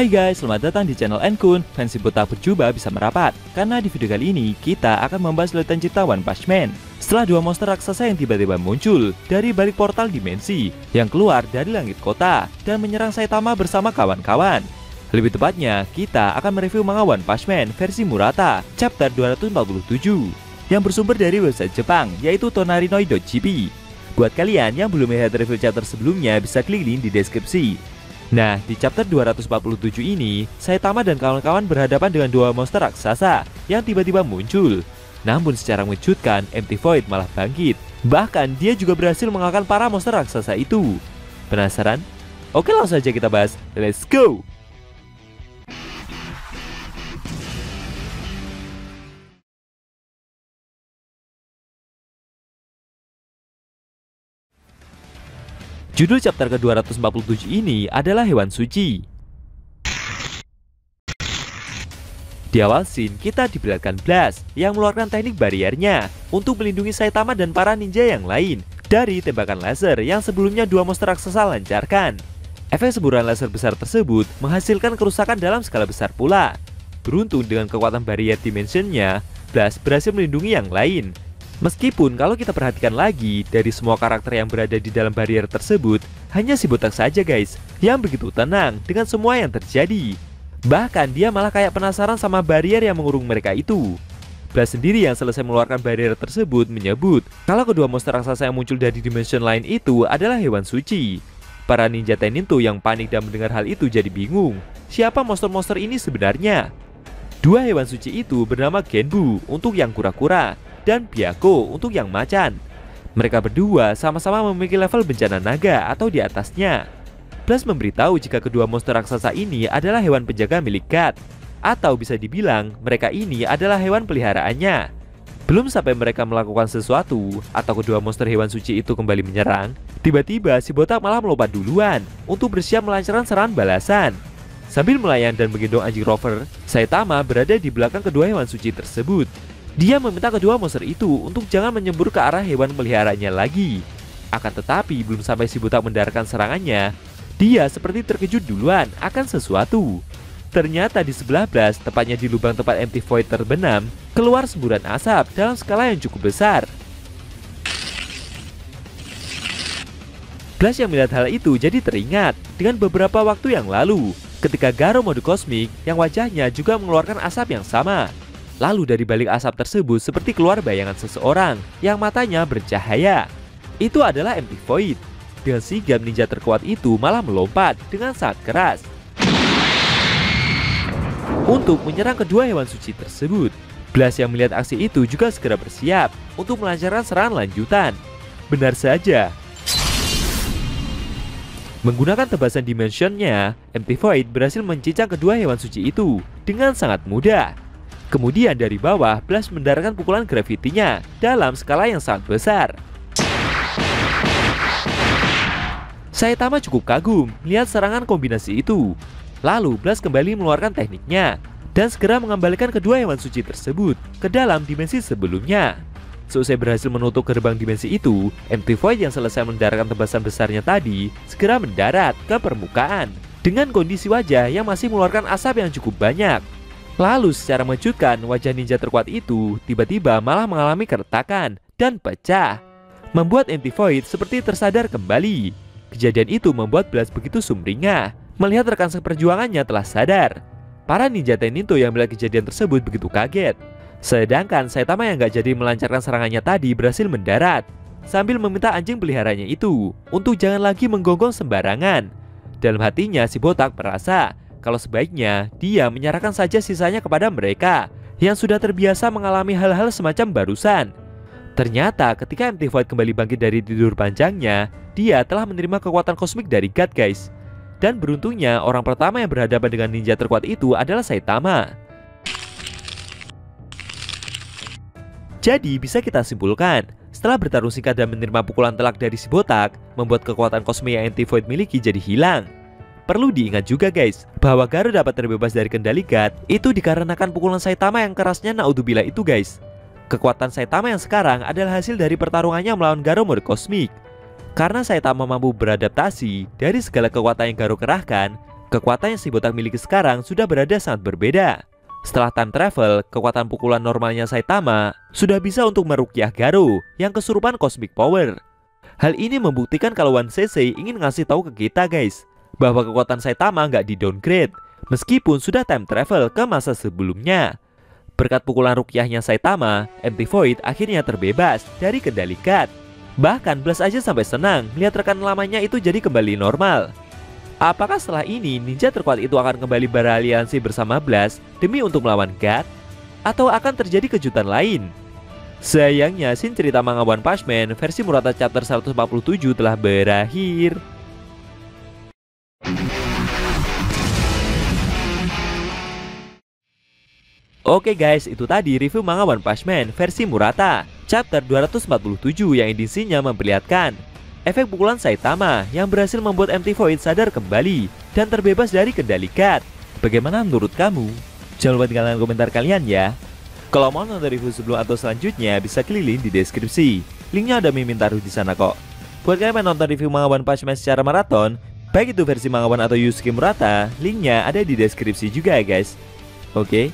Hai guys, selamat datang di channel Enkun. Fans Botak berjubah bisa merapat, karena di video kali ini kita akan membahas letan cipta One Punch Man. Setelah dua monster raksasa yang tiba-tiba muncul dari balik portal dimensi yang keluar dari langit kota dan menyerang Saitama bersama kawan-kawan. Lebih tepatnya, kita akan mereview manga One Punch Man versi Murata chapter 247 yang bersumber dari website Jepang yaitu tonarinoi.jp. Buat kalian yang belum melihat review chapter sebelumnya bisa klik link di deskripsi. Nah, di chapter 247 ini, Saitama dan kawan-kawan berhadapan dengan dua monster raksasa yang tiba-tiba muncul. Namun secara mengejutkan, Empty Void malah bangkit. Bahkan dia juga berhasil mengalahkan para monster raksasa itu. Penasaran? Oke, langsung saja kita bahas. Let's go! Judul chapter ke-247 ini adalah Hewan Suci. Di awal scene, kita diperlihatkan Blast yang mengeluarkan teknik bariernya untuk melindungi Saitama dan para ninja yang lain dari tembakan laser yang sebelumnya dua monster raksasa lancarkan. Efek semburan laser besar tersebut menghasilkan kerusakan dalam skala besar pula. Beruntung dengan kekuatan barrier dimensionnya, Blast berhasil melindungi yang lain. Meskipun kalau kita perhatikan lagi, dari semua karakter yang berada di dalam barrier tersebut, hanya si Botak saja guys, yang begitu tenang dengan semua yang terjadi. Bahkan dia malah kayak penasaran sama barrier yang mengurung mereka itu. Blast sendiri yang selesai mengeluarkan barrier tersebut menyebut kalau kedua monster raksasa yang muncul dari dimension lain itu adalah hewan suci. Para ninja Teninto yang panik dan mendengar hal itu jadi bingung, siapa monster-monster ini sebenarnya? Dua hewan suci itu bernama Genbu untuk yang kura-kura dan Byakko untuk yang macan. Mereka berdua sama-sama memiliki level bencana naga atau di atasnya. Blast memberitahu jika kedua monster raksasa ini adalah hewan penjaga milik God, atau bisa dibilang mereka ini adalah hewan peliharaannya. Belum sampai mereka melakukan sesuatu atau kedua monster hewan suci itu kembali menyerang, tiba-tiba si Botak malah melompat duluan untuk bersiap melancarkan serangan balasan. Sambil melayang dan menggendong anjing Rover, Saitama berada di belakang kedua hewan suci tersebut. Dia meminta kedua monster itu untuk jangan menyembur ke arah hewan peliharaannya lagi. Akan tetapi belum sampai si Botak mendarahkan serangannya, dia seperti terkejut duluan akan sesuatu. Ternyata di sebelah Blast, tepatnya di lubang tempat Empty Void terbenam, keluar semburan asap dalam skala yang cukup besar. Blast yang melihat hal itu jadi teringat dengan beberapa waktu yang lalu, ketika Garo mode kosmik yang wajahnya juga mengeluarkan asap yang sama. Lalu dari balik asap tersebut seperti keluar bayangan seseorang yang matanya bercahaya. Itu adalah Empty Void. Dengan sigap ninja terkuat itu malah melompat dengan sangat keras untuk menyerang kedua hewan suci tersebut. Blast yang melihat aksi itu juga segera bersiap untuk melancarkan serangan lanjutan. Benar saja. Menggunakan tebasan dimensionnya, Empty Void berhasil mencincang kedua hewan suci itu dengan sangat mudah. Kemudian dari bawah, Blast mendarahkan pukulan gravitinya dalam skala yang sangat besar. Saitama cukup kagum melihat serangan kombinasi itu. Lalu Blast kembali mengeluarkan tekniknya dan segera mengembalikan kedua hewan suci tersebut ke dalam dimensi sebelumnya. Seusai berhasil menutup gerbang dimensi itu, Empty Void yang selesai mendarahkan tebasan besarnya tadi segera mendarat ke permukaan dengan kondisi wajah yang masih mengeluarkan asap yang cukup banyak. Lalu secara mengejutkan, wajah ninja terkuat itu tiba-tiba malah mengalami keretakan dan pecah, membuat Empty Void seperti tersadar kembali. Kejadian itu membuat Blast begitu sumringah melihat rekan seperjuangannya telah sadar. Para ninja Teninto yang melihat kejadian tersebut begitu kaget. Sedangkan Saitama yang gak jadi melancarkan serangannya tadi berhasil mendarat sambil meminta anjing peliharanya itu untuk jangan lagi menggonggong sembarangan. Dalam hatinya si Botak merasa kalau sebaiknya dia menyerahkan saja sisanya kepada mereka yang sudah terbiasa mengalami hal-hal semacam barusan. Ternyata ketika Empty Void kembali bangkit dari tidur panjangnya, dia telah menerima kekuatan kosmik dari God guys. Dan beruntungnya orang pertama yang berhadapan dengan ninja terkuat itu adalah Saitama. Jadi bisa kita simpulkan, setelah bertarung singkat dan menerima pukulan telak dari si Botak, membuat kekuatan kosmik yang Empty Void miliki jadi hilang. Perlu diingat juga guys, bahwa Garo dapat terbebas dari kendali God itu dikarenakan pukulan Saitama yang kerasnya naudzubillah itu guys. Kekuatan Saitama yang sekarang adalah hasil dari pertarungannya melawan Garo mode kosmik. Karena Saitama mampu beradaptasi dari segala kekuatan yang Garo kerahkan, Kekuatan yang si botak miliki sekarang sudah berada sangat berbeda. Setelah time travel, kekuatan pukulan normalnya Saitama sudah bisa untuk merukyah Garou yang kesurupan Cosmic Power. Hal ini membuktikan kalau One Sensei ingin ngasih tahu ke kita guys, bahwa kekuatan Saitama nggak di downgrade, meskipun sudah time travel ke masa sebelumnya. Berkat pukulan rukyahnya Saitama, Empty Void akhirnya terbebas dari kendali God. Bahkan Blast aja sampai senang melihat rekan lamanya itu jadi kembali normal. Apakah setelah ini ninja terkuat itu akan kembali beraliansi bersama Blast demi untuk melawan God? Atau akan terjadi kejutan lain? Sayangnya scene cerita manga One Punch Man versi Murata chapter 147 telah berakhir. Oke guys, itu tadi review manga One Punch Man versi Murata chapter 247 yang edisinya memperlihatkan efek pukulan Saitama yang berhasil membuat Empty Void sadar kembali dan terbebas dari kendali God. Bagaimana menurut kamu? Jangan lupa tinggalkan komentar kalian ya. Kalau mau nonton review sebelum atau selanjutnya bisa klik link di deskripsi. Linknya ada Mimin taruh di sana kok. Buat kalian yang nonton review manga One Punch Man secara maraton, baik itu versi manga One atau Yusuke Murata, linknya ada di deskripsi juga ya guys. Oke,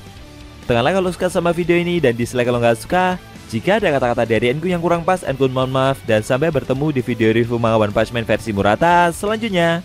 tekan like kalau suka sama video ini dan dislike kalau nggak suka. Jika ada kata-kata dari Enku yang kurang pas, Enku mohon maaf, dan sampai bertemu di video review manga One Punch Man versi Murata selanjutnya.